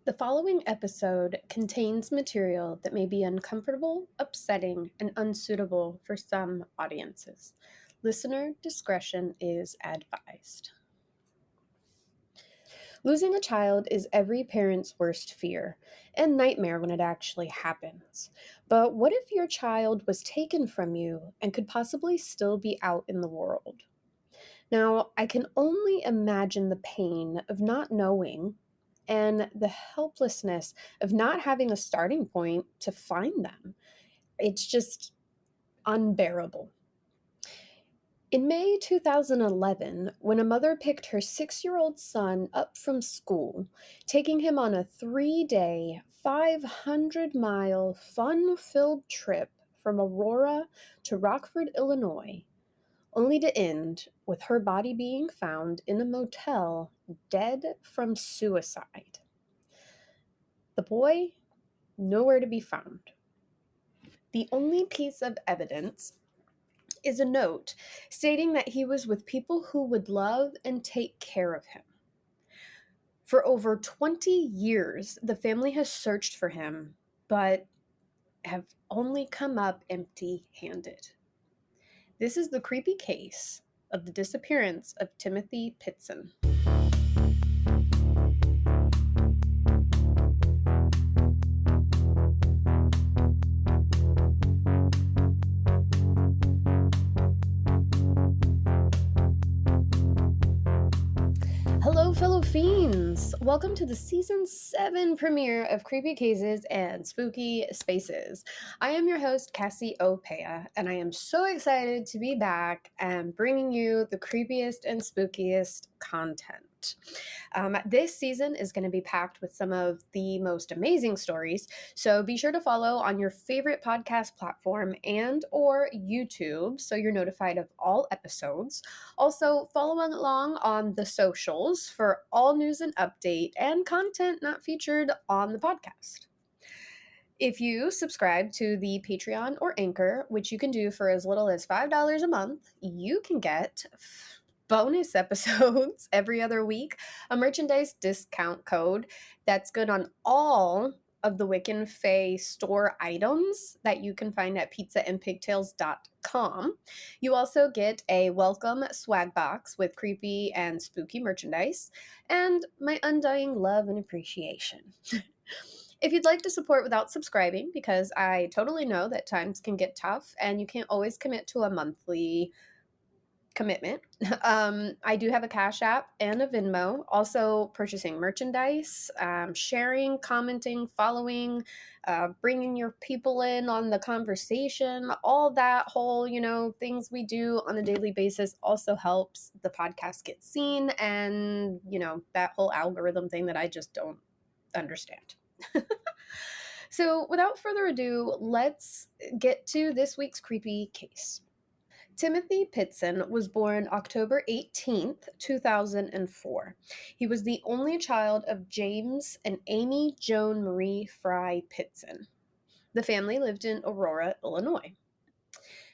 The following episode contains material that may be uncomfortable, upsetting, and unsuitable for some audiences. Listener discretion is advised. Losing a child is every parent's worst fear and nightmare when it actually happens. But what if your child was taken from you and could possibly still be out in the world? Now, I can only imagine the pain of not knowing and the helplessness of not having a starting point to find them. It's just unbearable. In May 2011, when a mother picked her 6-year-old son up from school, taking him on a 3-day, 500-mile, fun filled trip from Aurora to Rockford, Illinois, only to end with her body being found in a motel dead from suicide. The boy, nowhere to be found. The only piece of evidence is a note stating that he was with people who would love and take care of him. For over 20 years, the family has searched for him, but have only come up empty handed. This is the creepy case of the disappearance of Timothy Pitzen. Hello, fellow fiends! Welcome to the Season 7 premiere of Creepy Cases and Spooky Spaces. I am your host, Cassie Opea, and I am so excited to be back and bringing you the creepiest and spookiest content. This season is going to be packed with some of the most amazing stories, so be sure to follow on your favorite podcast platform and or YouTube so you're notified of all episodes. Also, follow along on the socials for all news and update and content not featured on the podcast. If you subscribe to the Patreon or Anchor, which you can do for as little as $5 a month, you can get bonus episodes every other week, a merchandise discount code that's good on all of the Wiccan Fae store items that you can find at pizzaandpigtails.com. You also get a welcome swag box with creepy and spooky merchandise and my undying love and appreciation. If you'd like to support without subscribing, because I totally know that times can get tough and you can't always commit to a monthly commitment. I do have a Cash App and a Venmo. Also purchasing merchandise, sharing, commenting, following, bringing your people in on the conversation, all that whole, things we do on a daily basis also helps the podcast get seen and, that whole algorithm thing that I just don't understand. So without further ado, let's get to this week's creepy case. Timothy Pitzen was born October 18th, 2004. He was the only child of James and Amy Joan Marie Fry Pitzen. The family lived in Aurora, Illinois.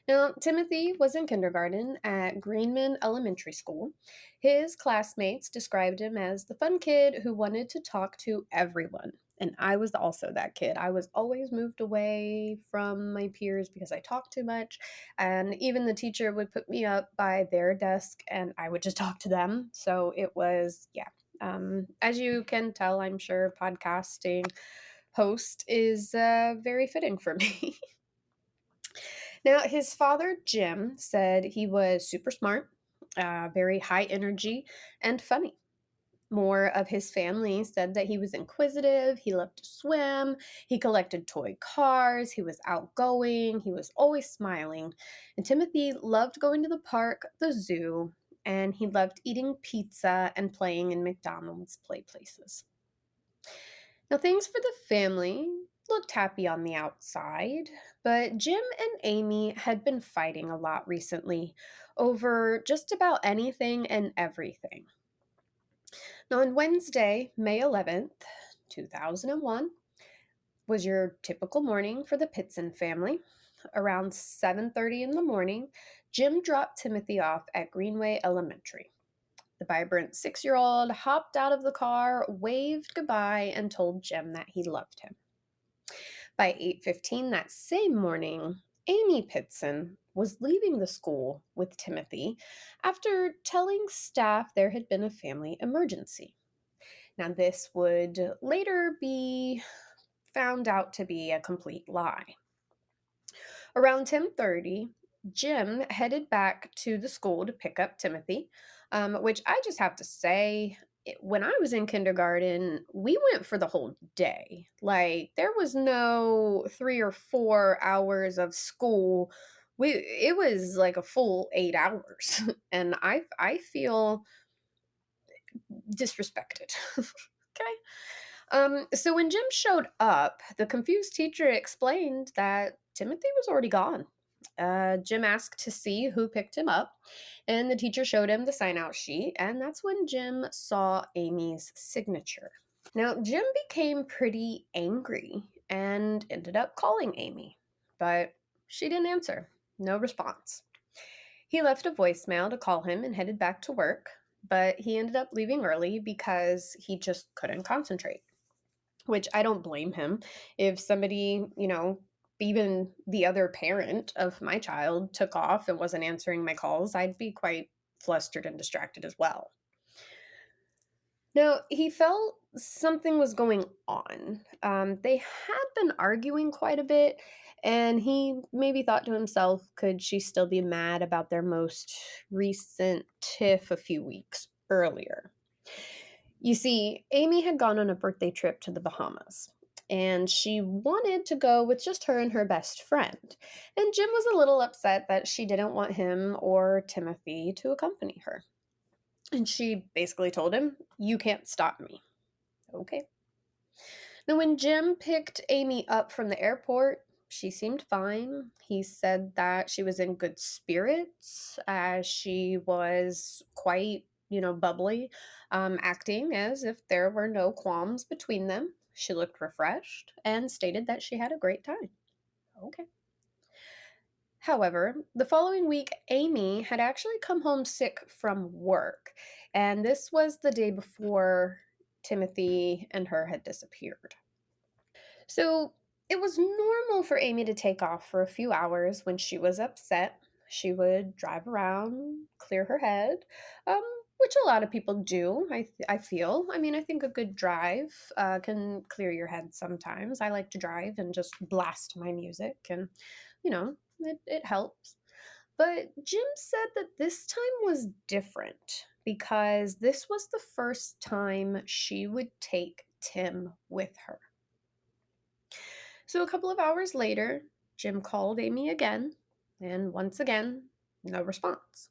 Now, Timothy was in kindergarten at Greenman Elementary School. His classmates described him as the fun kid who wanted to talk to everyone. And I was also that kid. I was always moved away from my peers because I talked too much. And even the teacher would put me up by their desk and I would just talk to them. So it was, yeah. As you can tell, I'm sure podcasting host is very fitting for me. Now, his father, Jim, said he was super smart, very high energy, and funny. More of his family said that he was inquisitive, he loved to swim, he collected toy cars, he was outgoing, he was always smiling. And Timothy loved going to the park, the zoo, and he loved eating pizza and playing in McDonald's play places. Now, things for the family looked happy on the outside, but Jim and Amy had been fighting a lot recently over just about anything and everything. Now, on Wednesday, May 11th, 2001, was your typical morning for the Pitzen family. Around 7:30 in the morning, Jim dropped Timothy off at Greenway Elementary. The vibrant 6-year-old hopped out of the car, waved goodbye, and told Jim that he loved him. By 8:15 that same morning, Amy Pitzen was leaving the school with Timothy after telling staff there had been a family emergency. Now, this would later be found out to be a complete lie. Around 10:30, Jim headed back to the school to pick up Timothy, which I just have to say, when I was in kindergarten, we went for the whole day. Like, there was no 3 or 4 hours of school. It was like a full 8 hours, and I feel disrespected. Okay. So when Jim showed up, the confused teacher explained that Timothy was already gone. Jim asked to see who picked him up, and the teacher showed him the sign out sheet, and that's when Jim saw Amy's signature. Now, Jim became pretty angry and ended up calling Amy, but she didn't answer. No response. He left a voicemail to call him and headed back to work, but he ended up leaving early because he just couldn't concentrate, which I don't blame him. If somebody, even the other parent of my child took off and wasn't answering my calls, I'd be quite flustered and distracted as well. Now, he felt something was going on. They had been arguing quite a bit, and he maybe thought to himself, could she still be mad about their most recent tiff a few weeks earlier? You see, Amy had gone on a birthday trip to the Bahamas, and she wanted to go with just her and her best friend. And Jim was a little upset that she didn't want him or Timothy to accompany her. And she basically told him, "You can't stop me." Okay. Now, when Jim picked Amy up from the airport, she seemed fine. He said that she was in good spirits, as she was quite, bubbly, acting as if there were no qualms between them. She looked refreshed and stated that she had a great time. Okay. However, the following week, Amy had actually come home sick from work, and this was the day before Timothy and her had disappeared. So it was normal for Amy to take off for a few hours when she was upset. She would drive around, clear her head, um, which a lot of people do, I feel. I mean, I think a good drive can clear your head sometimes. I like to drive and just blast my music, and, it helps. But Jim said that this time was different because this was the first time she would take Tim with her. So a couple of hours later, Jim called Amy again, and once again, no response.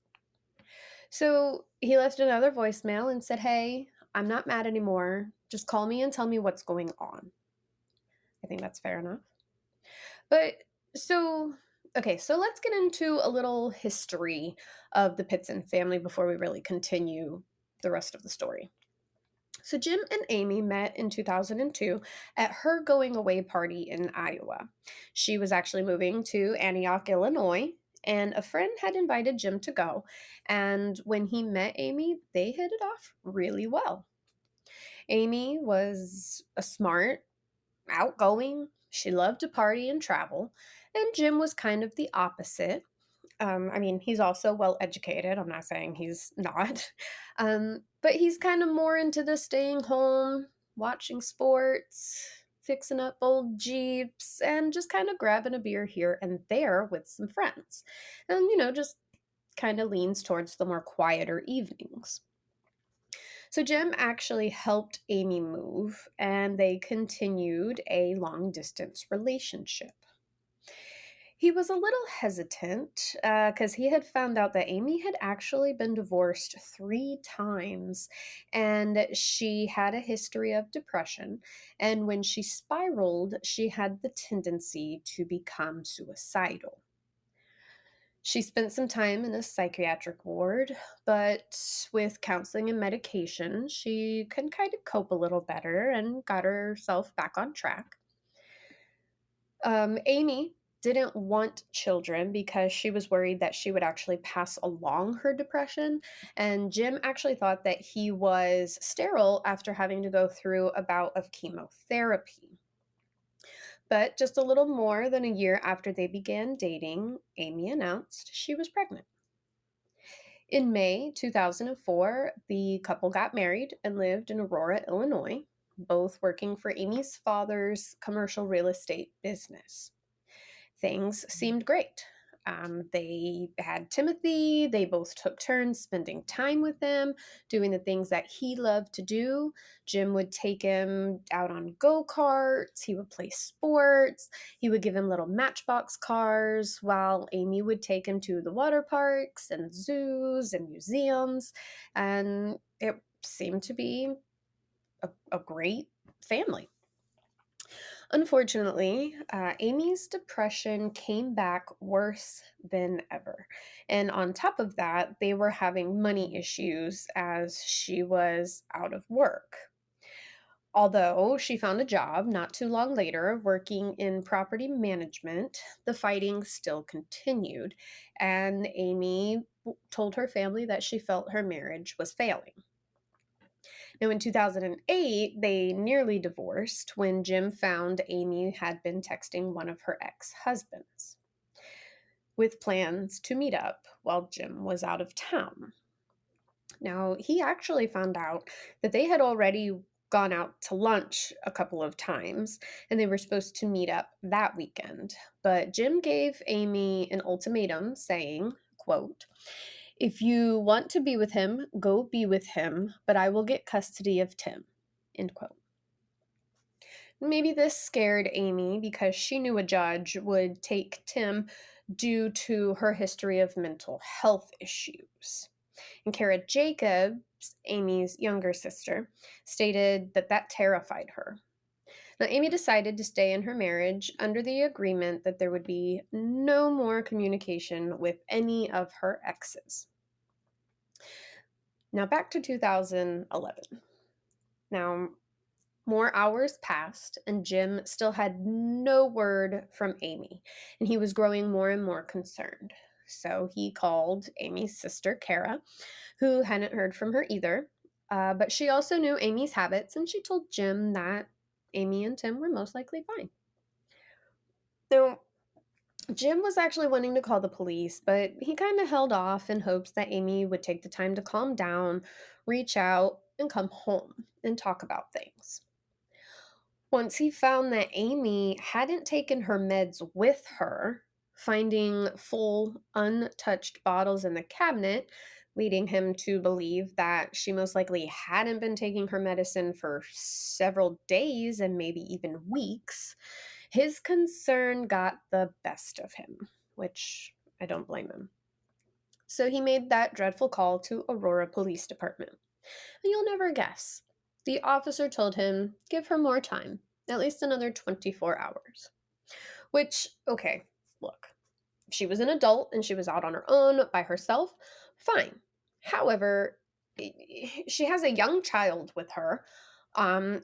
So he left another voicemail and said, "Hey, I'm not mad anymore. Just call me and tell me what's going on." I think that's fair enough. But so, okay, so let's get into a little history of the Pitzen family before we really continue the rest of the story. So Jim and Amy met in 2002 at her going away party in Iowa. She was actually moving to Antioch, Illinois, and a friend had invited Jim to go. And when he met Amy, they hit it off really well. Amy was a smart, outgoing, she loved to party and travel, and Jim was kind of the opposite. I mean, he's also well educated. I'm not saying he's not. But he's kind of more into the staying home, watching sports, fixing up old Jeeps, and just kind of grabbing a beer here and there with some friends. And, just kind of leans towards the more quieter evenings. So Jim actually helped Amy move, and they continued a long distance relationship. He was a little hesitant because he had found out that Amy had actually been divorced 3 times, and she had a history of depression. And when she spiraled, she had the tendency to become suicidal. She spent some time in a psychiatric ward, but with counseling and medication, she can kind of cope a little better and got herself back on track. Amy didn't want children because she was worried that she would actually pass along her depression. And Jim actually thought that he was sterile after having to go through a bout of chemotherapy. But just a little more than a year after they began dating, Amy announced she was pregnant. In May 2004, the couple got married and lived in Aurora, Illinois, both working for Amy's father's commercial real estate business. Things seemed great. They had Timothy. They both took turns spending time with him, doing the things that he loved to do. Jim would take him out on go-karts. He would play sports. He would give him little matchbox cars, while Amy would take him to the water parks and zoos and museums. And it seemed to be a great family. Unfortunately, Amy's depression came back worse than ever. And on top of that, they were having money issues as she was out of work. Although she found a job not too long later working in property management, the fighting still continued, and Amy told her family that she felt her marriage was failing. Now, in 2008, they nearly divorced when Jim found Amy had been texting one of her ex husbands with plans to meet up while Jim was out of town. Now, he actually found out that they had already gone out to lunch a couple of times and they were supposed to meet up that weekend. But Jim gave Amy an ultimatum saying, quote, "If you want to be with him, go be with him, but I will get custody of Tim." End quote. Maybe this scared Amy because she knew a judge would take Tim due to her history of mental health issues. And Kara Jacobs, Amy's younger sister, stated that that terrified her. Now, Amy decided to stay in her marriage under the agreement that there would be no more communication with any of her exes. Now, back to 2011. Now, more hours passed, and Jim still had no word from Amy, and he was growing more and more concerned. So he called Amy's sister, Kara, who hadn't heard from her either, but she also knew Amy's habits, and she told Jim that Amy and Tim were most likely fine. Now, Jim was actually wanting to call the police, but he kind of held off in hopes that Amy would take the time to calm down, reach out, and come home and talk about things. Once he found that Amy hadn't taken her meds with her, finding full, untouched bottles in the cabinet, leading him to believe that she most likely hadn't been taking her medicine for several days and maybe even weeks, his concern got the best of him, which I don't blame him. So he made that dreadful call to Aurora Police Department. And you'll never guess. The officer told him, give her more time, at least another 24 hours. Which, okay, look, if she was an adult and she was out on her own by herself, fine. However, she has a young child with her.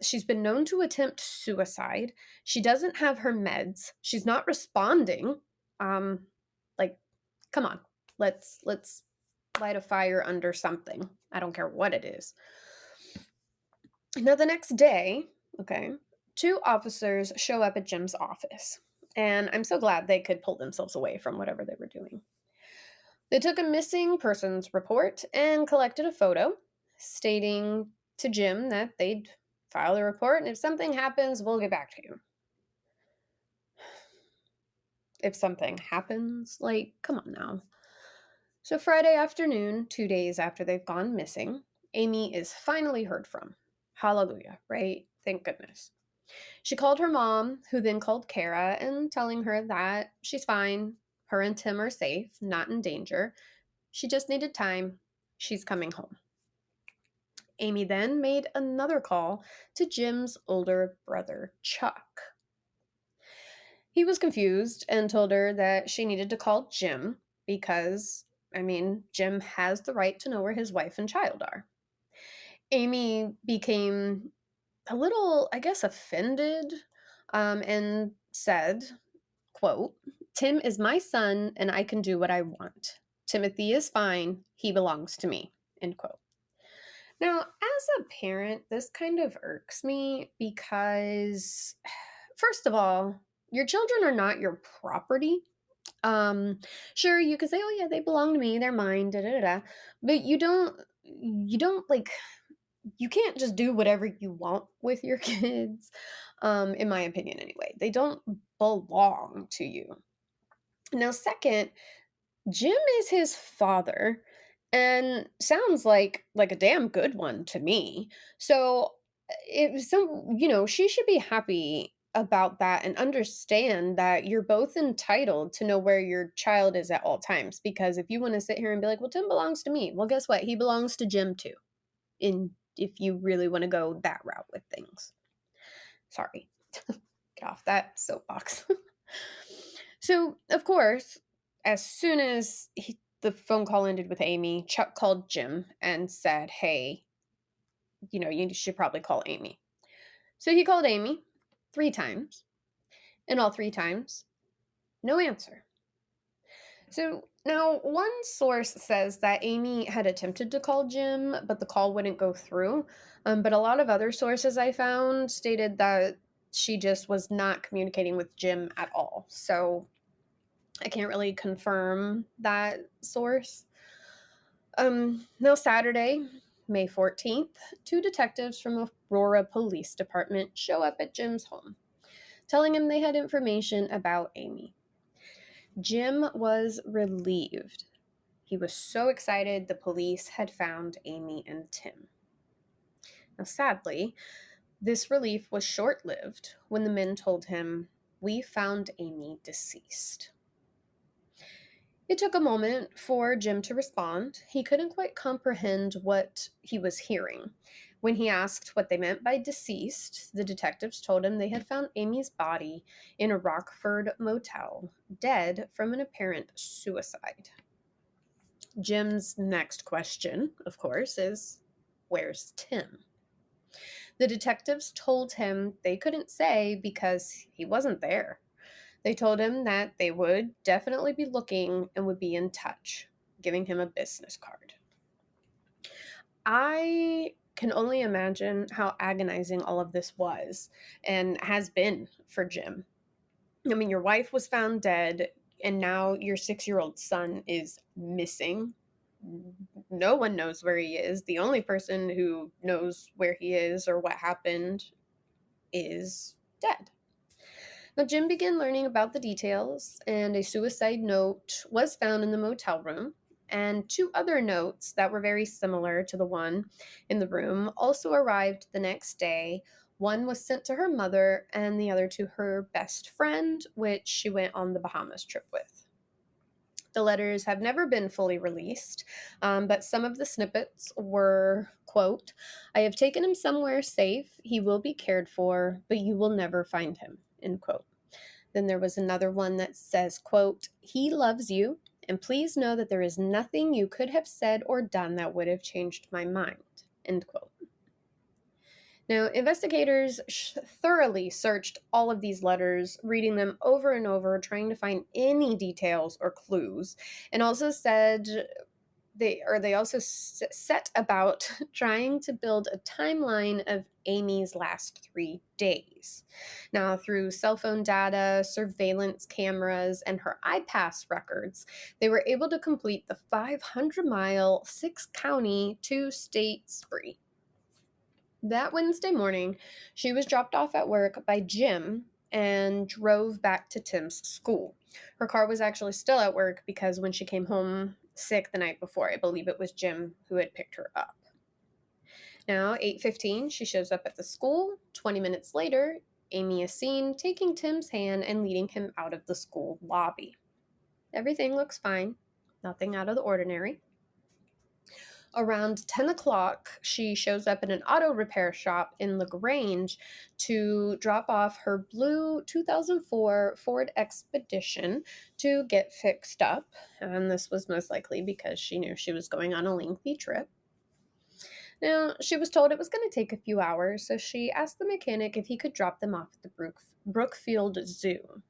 She's been known to attempt suicide. She doesn't have her meds. She's not responding. Like, come on, let's light a fire under something. I don't care what it is. Now, the next day, okay, two officers show up at Jim's office, and I'm so glad they could pull themselves away from whatever they were doing. They took a missing persons report and collected a photo, stating to Jim that they'd file the report, and if something happens, we'll get back to you. If something happens, like, come on now. So Friday afternoon, 2 days after they've gone missing, Amy is finally heard from. Hallelujah, right? Thank goodness. She called her mom, who then called Kara, and telling her that she's fine. Her and Tim are safe, not in danger. She just needed time. She's coming home. Amy then made another call to Jim's older brother, Chuck. He was confused and told her that she needed to call Jim because, Jim has the right to know where his wife and child are. Amy became a little, I guess, offended and said, quote, Tim is my son, and I can do what I want. Timothy is fine. He belongs to me. End quote. Now, as a parent, this kind of irks me because, first of all, your children are not your property. Um, sure, you could say, "Oh yeah, they belong to me. They're mine." Da da da. Da. But you don't like. You can't just do whatever you want with your kids. In my opinion, anyway, they don't belong to you. Now, second, Jim is his father and sounds like a damn good one to me. So she should be happy about that and understand that you're both entitled to know where your child is at all times, because if you want to sit here and be like, "Well, Tim belongs to me." Well, guess what? He belongs to Jim too. In If you really want to go that route with things. Sorry. Get off that soapbox. So, of course, as soon as the phone call ended with Amy, Chuck called Jim and said, "Hey, you should probably call Amy." So he called Amy 3 times, and all 3 times, no answer. So now one source says that Amy had attempted to call Jim, but the call wouldn't go through. But a lot of other sources I found stated that she just was not communicating with Jim at all. So I can't really confirm that source. Now Saturday, May 14th, 2 detectives from Aurora Police Department show up at Jim's home, telling him they had information about Amy. Jim was relieved. He was so excited the police had found Amy and Tim. Now, sadly, this relief was short-lived when the men told him, "We found Amy deceased." It took a moment for Jim to respond. He couldn't quite comprehend what he was hearing. When he asked what they meant by deceased, the detectives told him they had found Amy's body in a Rockford motel, dead from an apparent suicide. Jim's next question, of course, is, "Where's Tim?" The detectives told him they couldn't say because he wasn't there. They told him that they would definitely be looking and would be in touch, giving him a business card. I can only imagine how agonizing all of this was and has been for Jim. I mean, your wife was found dead, and now your 6-year-old son is missing. No one knows where he is. The only person who knows where he is or what happened is dead. Now, Jim began learning about the details, and a suicide note was found in the motel room, and 2 other notes that were very similar to the one in the room also arrived the next day. One was sent to her mother, and the other to her best friend, which she went on the Bahamas trip with. The letters have never been fully released, but some of the snippets were, quote, "I have taken him somewhere safe. He will be cared for, but you will never find him," end quote. Then there was another one that says, quote, "He loves you, and please know that there is nothing you could have said or done that would have changed my mind," end quote. Now, investigators thoroughly searched all of these letters, reading them over and over, trying to find any details or clues, and also said they also set about trying to build a timeline of Amy's last 3 days. Now, through cell phone data, surveillance cameras, and her iPass records, they were able to complete the 500-mile, 6-county, 2-state spree. That Wednesday morning, she was dropped off at work by Jim and drove back to Tim's school. Her car was actually still at work because when she came home sick the night before, I believe it was Jim who had picked her up. Now, 8:15, she shows up at the school. 20 minutes later, Amy is seen taking Tim's hand and leading him out of the school lobby. Everything looks fine, nothing out of the ordinary. Around 10 o'clock, she shows up at an auto repair shop in LaGrange to drop off her blue 2004 Ford Expedition to get fixed up. And this was most likely because she knew she was going on a lengthy trip. Now, she was told it was going to take a few hours, so she asked the mechanic if he could drop them off at the Brookfield Zoo.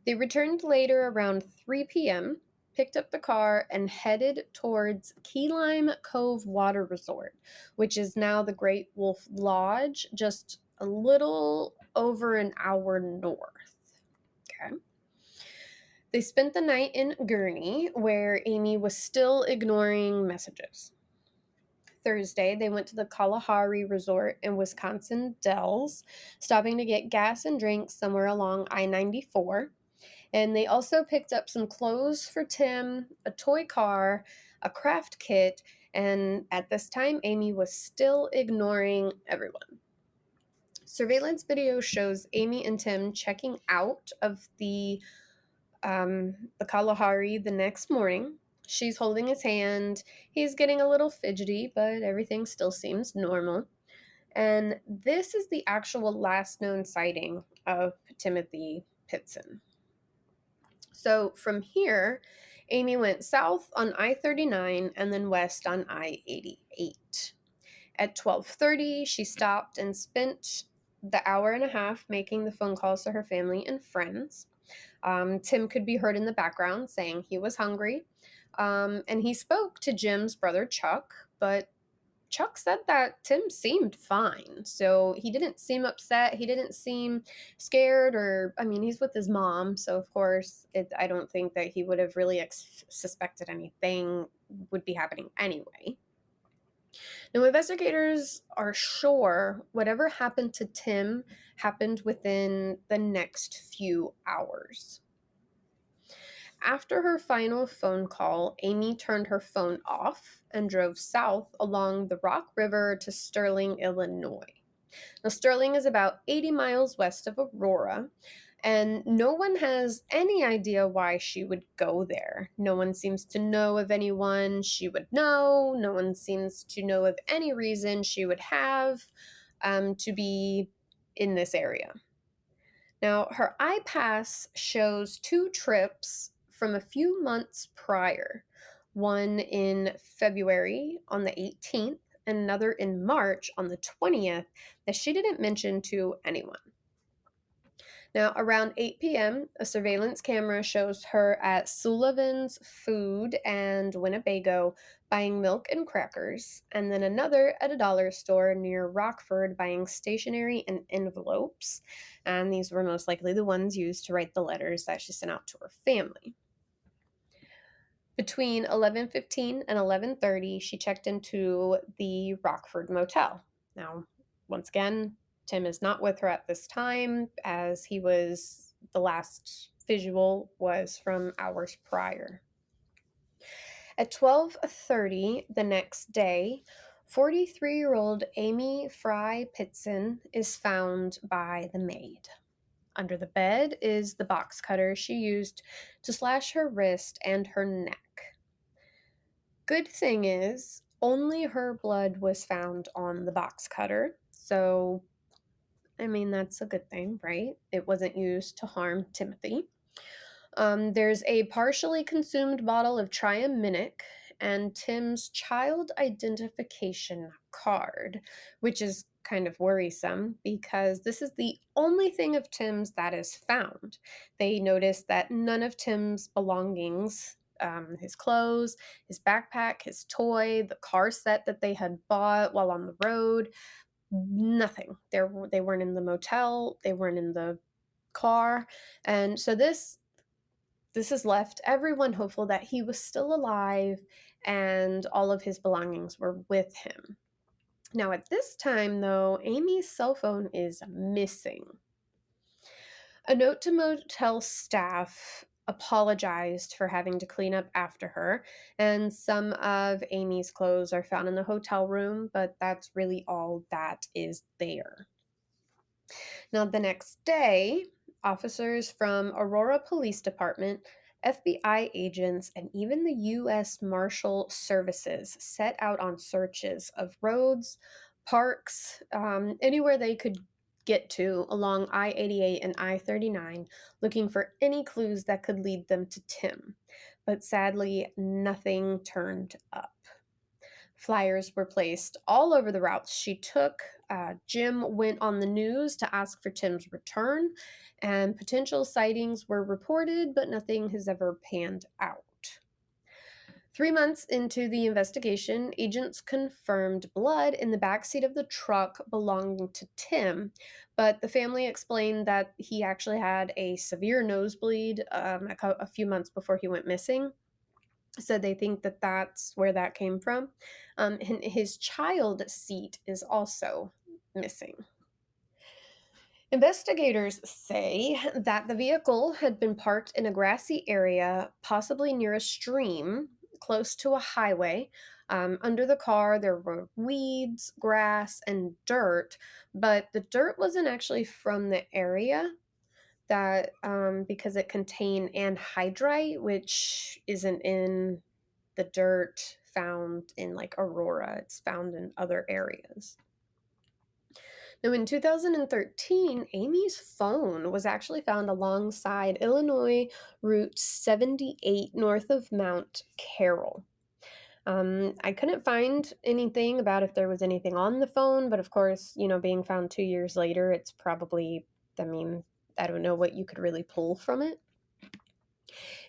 They returned later around 3 p.m., picked up the car, and headed towards Key Lime Cove Water Resort, which is now the Great Wolf Lodge, just a little over an hour north. Okay. They spent the night in Gurney, where Amy was still ignoring messages. Thursday, they went to the Kalahari Resort in Wisconsin Dells, stopping to get gas and drinks somewhere along I-94. And they also picked up some clothes for Tim, a toy car, a craft kit, and at this time, Amy was still ignoring everyone. Surveillance video shows Amy and Tim checking out of the Kalahari the next morning. She's holding his hand. He's getting a little fidgety, but everything still seems normal. And this is the actual last known sighting of Timothy Pitzen. So from here, Amy went south on I-39 and then west on I-88. At 12:30, she stopped and spent the hour and a half making the phone calls to her family and friends. Tim could be heard in the background saying he was hungry. And he spoke to Jim's brother Chuck, but Chuck said that Tim seemed fine. So he didn't seem upset. He didn't seem scared, or, I mean, he's with his mom. So, of course, I don't think that he would have really suspected anything would be happening anyway. Now, investigators are sure whatever happened to Tim happened within the next few hours. After her final phone call, Amy turned her phone off and drove south along the Rock River to Sterling, Illinois. Now, Sterling is about 80 miles west of Aurora, and no one has any idea why she would go there. No one seems to know of anyone she would know. No one seems to know of any reason she would have to be in this area. Now, her iPass shows 2 trips from a few months prior, one in February on the 18th and another in March on the 20th that she didn't mention to anyone. Now, around 8 p.m., a surveillance camera shows her at Sullivan's Food and Winnebago buying milk and crackers, and then another at a dollar store near Rockford buying stationery and envelopes. And these were most likely the ones used to write the letters that she sent out to her family. Between 11:15 and 11:30, she checked into the Rockford motel. Now, once again, Tim is not with her at this time, as the last visual was from hours prior. At 12:30 the next day, 43-year-old Amy Fry Pitzen is found by the maid. Under the bed is the box cutter she used to slash her wrist and her neck. Good thing is, only her blood was found on the box cutter, so, I mean, that's a good thing, right? It wasn't used to harm Timothy. There's a partially consumed bottle of Triaminic and Tim's child identification card, which is kind of worrisome because this is the only thing of Tim's that is found. They noticed that none of Tim's belongings, his clothes, his backpack, his toy, the car set that they had bought while on the road, nothing. They weren't in the motel, they weren't in the car, and so this has left everyone hopeful that he was still alive and all of his belongings were with him. Now, at this time, though, Amy's cell phone is missing. A note to motel staff apologized for having to clean up after her, and some of Amy's clothes are found in the hotel room, but that's really all that is there. Now, the next day, officers from Aurora Police Department, FBI agents, and even the U.S. Marshal Services set out on searches of roads, parks, anywhere they could get to along I-88 and I-39, looking for any clues that could lead them to Tim. But sadly, nothing turned up. Flyers were placed all over the routes she took. Jim went on the news to ask for Tim's return, and potential sightings were reported, but nothing has ever panned out. 3 months into the investigation, agents confirmed blood in the backseat of the truck belonging to Tim, but the family explained that he actually had a severe nosebleed a few months before he went missing. So they think that that's where that came from. And his child seat is also missing. Investigators say that the vehicle had been parked in a grassy area, possibly near a stream, close to a highway. Under the car, there were weeds, grass, and dirt, but the dirt wasn't actually from the area that because it contained anhydrite, which isn't in the dirt found in like Aurora. It's found in other areas. Now, in 2013, Amy's phone was actually found alongside Illinois Route 78 north of Mount Carroll. I couldn't find anything about if there was anything on the phone, but of course, being found 2 years later, it's probably, I mean, I don't know what you could really pull from it.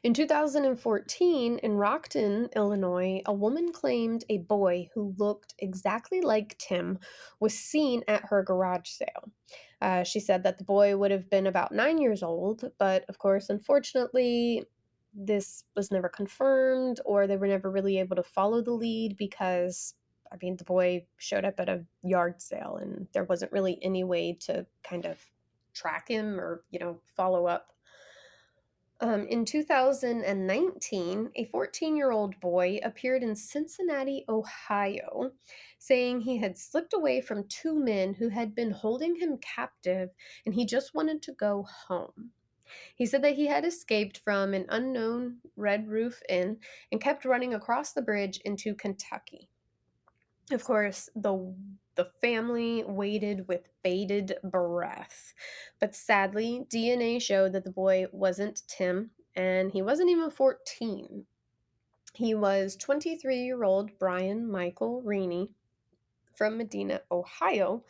In 2014, in Rockton, Illinois, a woman claimed a boy who looked exactly like Tim was seen at her garage sale. She said that the boy would have been about 9 years old, but of course, unfortunately, this was never confirmed, or they were never really able to follow the lead because, I mean, the boy showed up at a yard sale and there wasn't really any way to kind of track him or, follow up. In 2019, a 14-year-old boy appeared in Cincinnati, Ohio, saying he had slipped away from two men who had been holding him captive and he just wanted to go home. He said that he had escaped from an unknown Red Roof Inn and kept running across the bridge into Kentucky. Of course, the family waited with bated breath. But sadly, DNA showed that the boy wasn't Tim, and he wasn't even 14. He was 23-year-old Brian Michael Reaney from Medina, Ohio,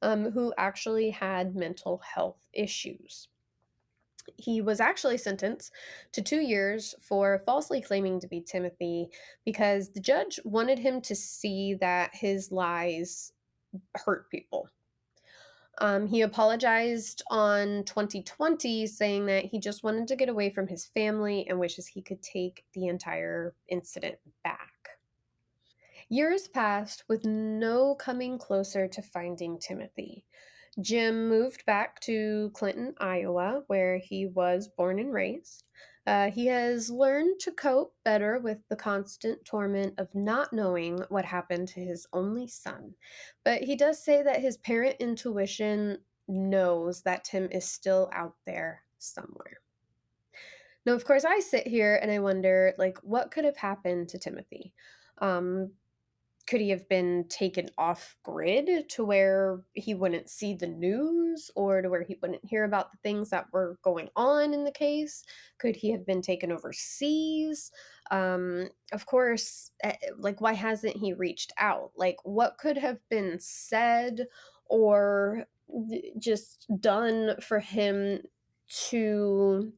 who actually had mental health issues. He was actually sentenced to 2 years for falsely claiming to be Timothy because the judge wanted him to see that his lies hurt people. He apologized on 2020, saying that he just wanted to get away from his family and wishes he could take the entire incident back. Years passed with no coming closer to finding Timothy. Jim moved back to Clinton, Iowa, where he was born and raised. He has learned to cope better with the constant torment of not knowing what happened to his only son. But he does say that his parent intuition knows that Tim is still out there somewhere. Now, of course, I sit here and I wonder, like, what could have happened to Timothy? Um, could he have been taken off grid to where he wouldn't see the news or to where he wouldn't hear about the things that were going on in the case? Could he have been taken overseas? Of course, like, why hasn't he reached out? Like, what could have been said or just done for him to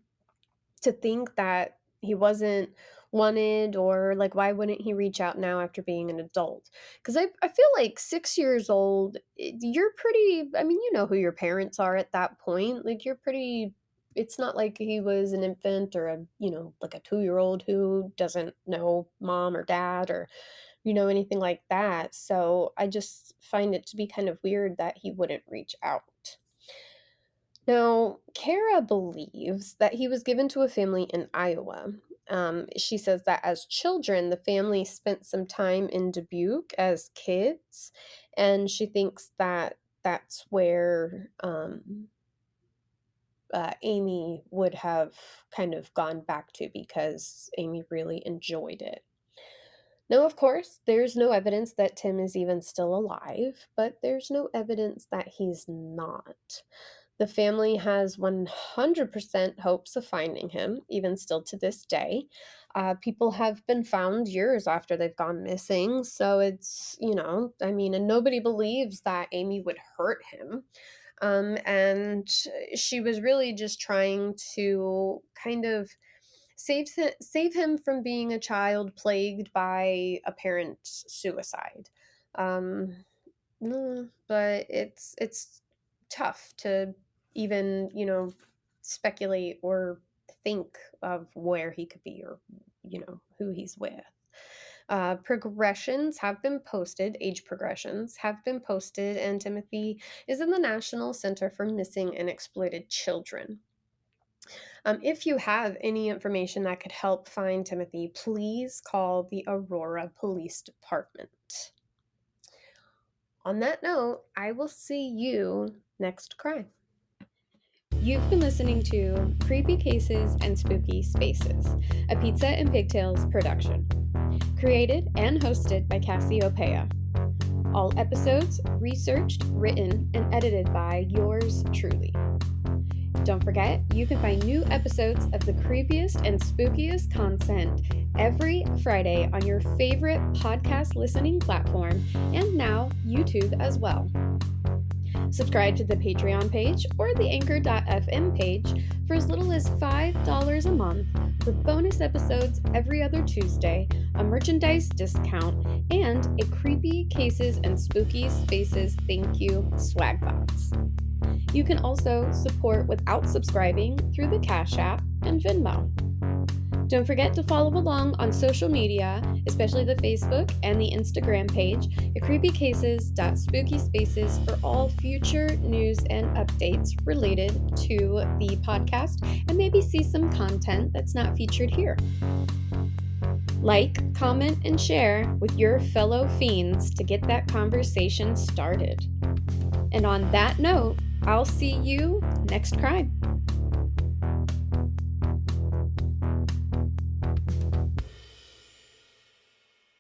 think that he wasn't wanted, or like why wouldn't he reach out now after being an adult? Because I feel like 6 years old, you're pretty, I mean, you know who your parents are at that point, like you're pretty, it's not like he was an infant or like a 2-year-old who doesn't know mom or dad or anything like that. So I just find it to be kind of weird that he wouldn't reach out. Now, Kara believes that he was given to a family in Iowa. She says that as children, the family spent some time in Dubuque as kids, and she thinks that that's where Amy would have kind of gone back to because Amy really enjoyed it. Now, of course, there's no evidence that Tim is even still alive, but there's no evidence that he's not. The family has 100% hopes of finding him, even still to this day. People have been found years after they've gone missing, so and nobody believes that Amy would hurt him. And she was really just trying to kind of save him from being a child plagued by a parent's suicide. Um, but it's tough to even, speculate or think of where he could be or, who he's with. Age progressions have been posted, and Timothy is in the National Center for Missing and Exploited Children. If you have any information that could help find Timothy, please call the Aurora Police Department. On that note, I will see you next crime. You've been listening to Creepy Cases and Spooky Spaces, a Pizza and Pigtails production. Created and hosted by Cassie Opea. All episodes researched, written, and edited by yours truly. Don't forget, you can find new episodes of the creepiest and spookiest content every Friday on your favorite podcast listening platform and now YouTube as well. Subscribe to the Patreon page or the Anchor.fm page for as little as $5 a month for bonus episodes every other Tuesday, a merchandise discount, and a Creepy Cases and Spooky Spaces thank you swag box. You can also support without subscribing through the Cash App and Venmo. Don't forget to follow along on social media, especially the Facebook and the Instagram page at creepycases.spookyspaces for all future news and updates related to the podcast and maybe see some content that's not featured here. Like, comment, and share with your fellow fiends to get that conversation started. And on that note, I'll see you next crime.